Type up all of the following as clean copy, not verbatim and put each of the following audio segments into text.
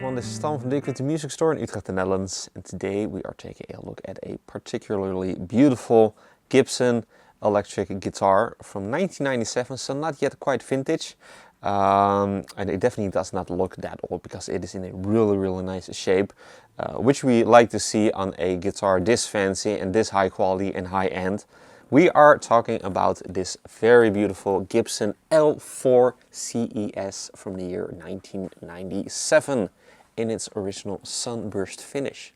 everyone, this is Tom from Dirk Witte Music Store in Utrecht, the Netherlands, and today we are taking a look at a particularly beautiful Gibson electric guitar from 1997, so not yet quite vintage, and it definitely does not look that old because it is in a really nice shape, which we like to see on a guitar this fancy and this high quality and high end. We are talking about this very beautiful Gibson L4CES from the year 1997 in its original sunburst finish.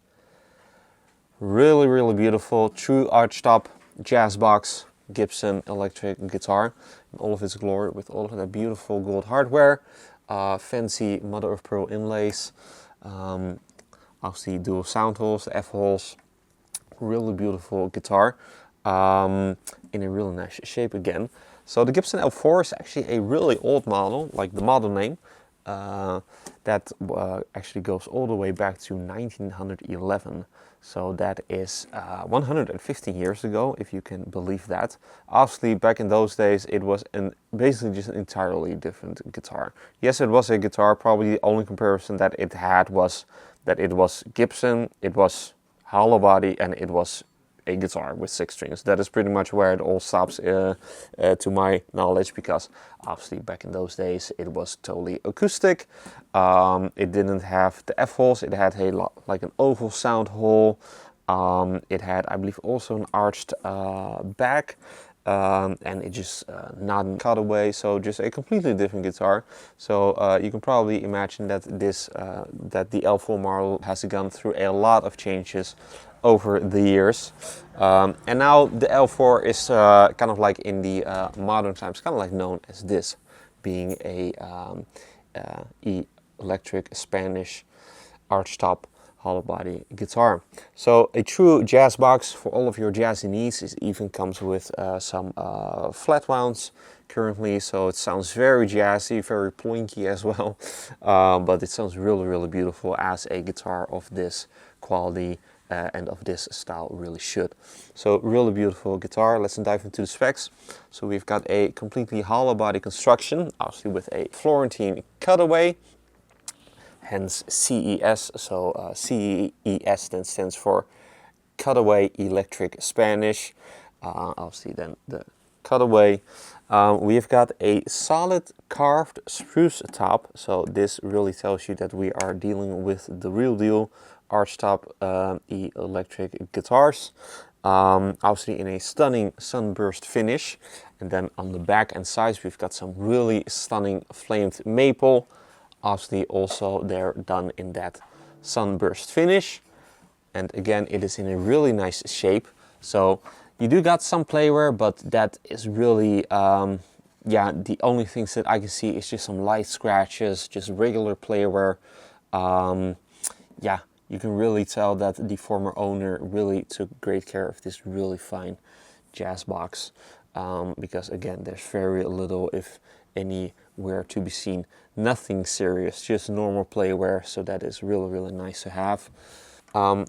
Really beautiful, true archtop jazz box Gibson electric guitar in all of its glory, with all of that beautiful gold hardware, fancy mother of pearl inlays, obviously dual sound holes, F holes. Really beautiful guitar. In a really nice shape again. So the Gibson L4 is actually a really old model, like the model name, that actually goes all the way back to 1911. So that is 115 years ago, if you can believe that. Obviously, back in those days, it was basically just an entirely different guitar. Yes, it was a guitar. Probably the only comparison that it had was that it was Gibson, it was hollow body, and it was a guitar with 6 strings. That is pretty much where it all stops to my knowledge, because obviously back in those days it was totally acoustic. It didn't have the F holes, it had like an oval sound hole. It had, I believe, also an arched back, and it just not cutaway, so just a completely different guitar. So you can probably imagine that that the L4 model has gone through a lot of changes over the years, and now the L4 is kind of like in the modern times, kind of like known as this, being a electric Spanish archtop hollow body guitar. So a true jazz box for all of your jazzy needs. It even comes with some flat wounds currently, so it sounds very jazzy, very plinky as well, but it sounds really beautiful, as a guitar of this quality and of this style really should. So really beautiful guitar. Let's dive into the specs. So we've got a completely hollow body construction, obviously with a Florentine cutaway, hence CES. So CES then stands for Cutaway Electric Spanish. Obviously then the cutaway. We've got a solid carved spruce top, so this really tells you that we are dealing with the real deal archtop electric guitars. Obviously in a stunning sunburst finish, and then on the back and sides we've got some really stunning flamed maple. Obviously also they're done in that sunburst finish, and again it is in a really nice shape. So you do got some playwear, but that is really yeah, the only things that I can see is just some light scratches, just regular playwear. Yeah, you can really tell that the former owner really took great care of this really fine jazz box, because again there's very little, if any, wear to be seen. Nothing serious, just normal playwear, so that is really nice to have.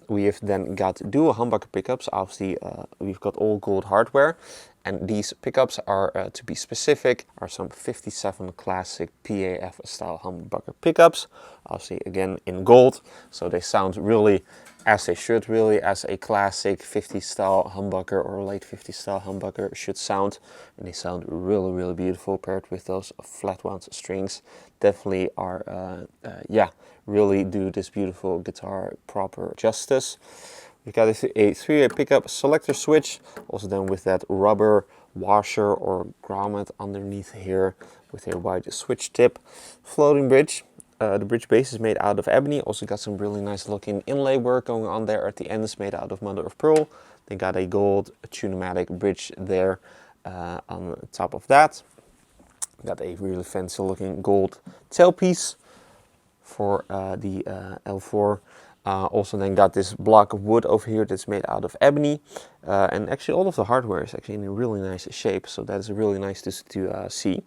We have then got dual humbucker pickups. Obviously we've got all gold hardware, and these pickups are, to be specific, are some 57 classic PAF style humbucker pickups, obviously again in gold, so they sound really as they should, really as a classic 50s style humbucker or late 50s style humbucker should sound, and they sound really beautiful paired with those flat wound strings. Definitely are yeah, really do this beautiful guitar proper justice. We've got a 3-way pickup selector switch, also done with that rubber washer or grommet underneath here with a wide switch tip. Floating bridge. The bridge base is made out of ebony. Also got some really nice looking inlay work going on there at the end. It's made out of mother of pearl. They got a gold tunematic bridge there on top of that. Got a really fancy looking gold tailpiece for the L4. Also then got this block of wood over here that's made out of ebony, and actually all of the hardware is actually in a really nice shape, so that is really nice to see.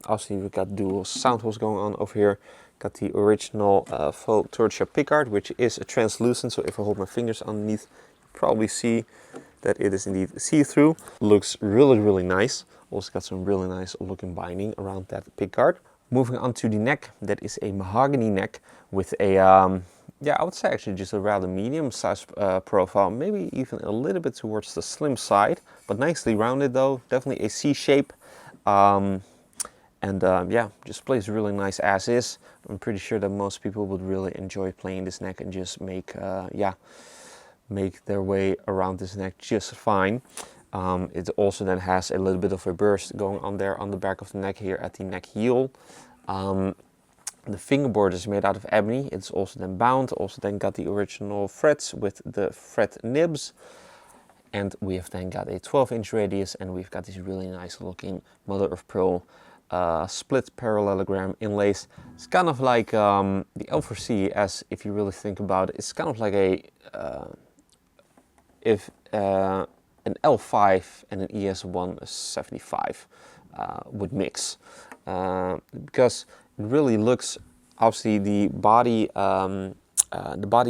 Obviously we've got dual sound holes going on over here. Got the original faux torture pickguard, which is translucent, so if I hold my fingers underneath, you probably see that it is indeed see-through. Looks really nice. Also got some really nice looking binding around that pickguard. Moving on to the neck, that is a mahogany neck with a, yeah, I would say actually just a rather medium size profile, maybe even a little bit towards the slim side, but nicely rounded though, definitely a C shape. Yeah, just plays really nice as is. I'm pretty sure that most people would really enjoy playing this neck and just make, yeah, make their way around this neck just fine. It also then has a little bit of a burst going on there on the back of the neck here at the neck heel. The fingerboard is made out of ebony. It's also then bound, also then got the original frets with the fret nibs. And we have then got a 12-inch radius, and we've got this really nice looking mother of pearl split parallelogram inlays. It's kind of like the L4CES, if you really think about it. It's kind of like a, an L5 and an ES175 would mix. Because it really looks, obviously the body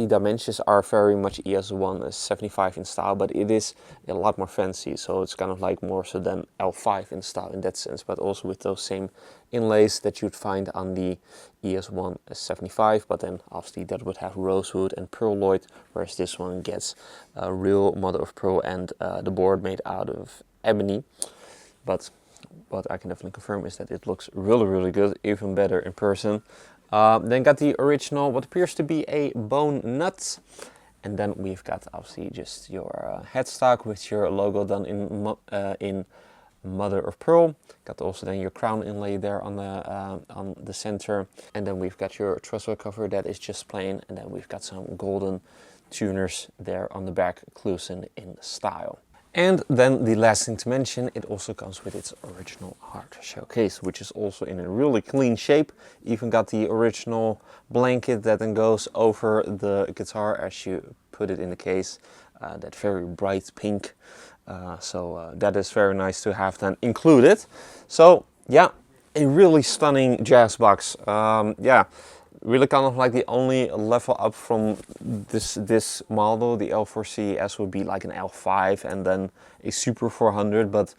dimensions are very much ES175 in style, but it is a lot more fancy, so it's kind of like more so than L5 in style in that sense, but also with those same inlays that you'd find on the ES175, but then obviously that would have rosewood and pearloid, whereas this one gets a real mother of pearl and the board made out of ebony. But what I can definitely confirm is that it looks really, really good, even better in person. Then got the original, what appears to be a bone nut. And then we've got obviously just your headstock with your logo done in mother of pearl. Got also then your crown inlay there on the center. And then we've got your trussel cover that is just plain. And then we've got some golden tuners there on the back, Clusen in style. And then the last thing to mention, it also comes with its original hard shell case, which is also in a really clean shape. Even got the original blanket that then goes over the guitar as you put it in the case, that very bright pink. So that is very nice to have then included. So yeah, a really stunning jazz box. Yeah. Really kind of like the only level up from this model, the L4CES, would be like an L5 and then a Super 400, but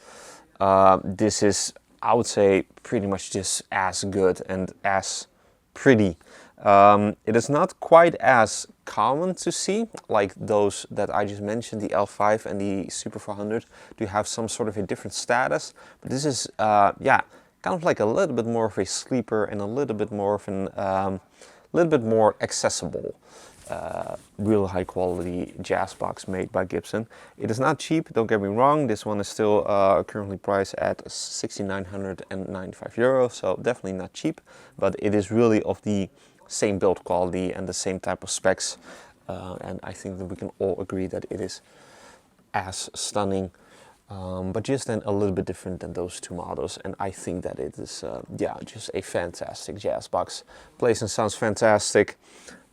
this is, I would say, pretty much just as good and as pretty. It is not quite as common to see, like those that I just mentioned, the L5 and the Super 400, do have some sort of a different status, but this is, yeah, kind of like a little bit more of a sleeper and a little bit more of an, little bit more accessible, real high quality jazz box made by Gibson. It is not cheap, don't get me wrong. This one is still currently priced at 6,995 euros, so definitely not cheap, but it is really of the same build quality and the same type of specs, and I think that we can all agree that it is as stunning, but just then a little bit different than those two models. And I think that it is, yeah, just a fantastic jazz box. Plays and sounds fantastic.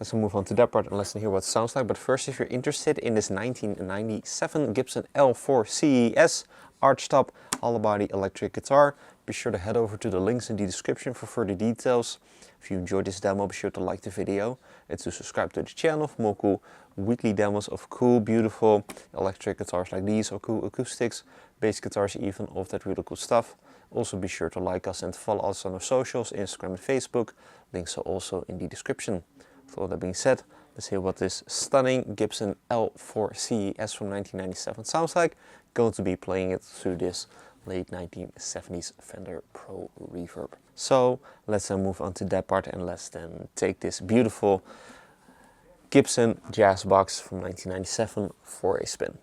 Let's move on to that part and let's hear what it sounds like. But first, if you're interested in this 1997 Gibson L4CES archtop hollow body electric guitar, be sure to head over to the links in the description for further details. If you enjoyed this demo, be sure to like the video and to subscribe to the channel for more cool weekly demos of cool, beautiful electric guitars like these, or cool acoustics, bass guitars even, all of that really cool stuff. Also be sure to like us and follow us on our socials, Instagram and Facebook. Links are also in the description. With all that being said, let's hear what this stunning Gibson L4CES from 1997 sounds like. Going to be playing it through this late 1970s Fender Pro Reverb. So let's then move on to that part and let's then take this beautiful Gibson jazz box from 1997 for a spin.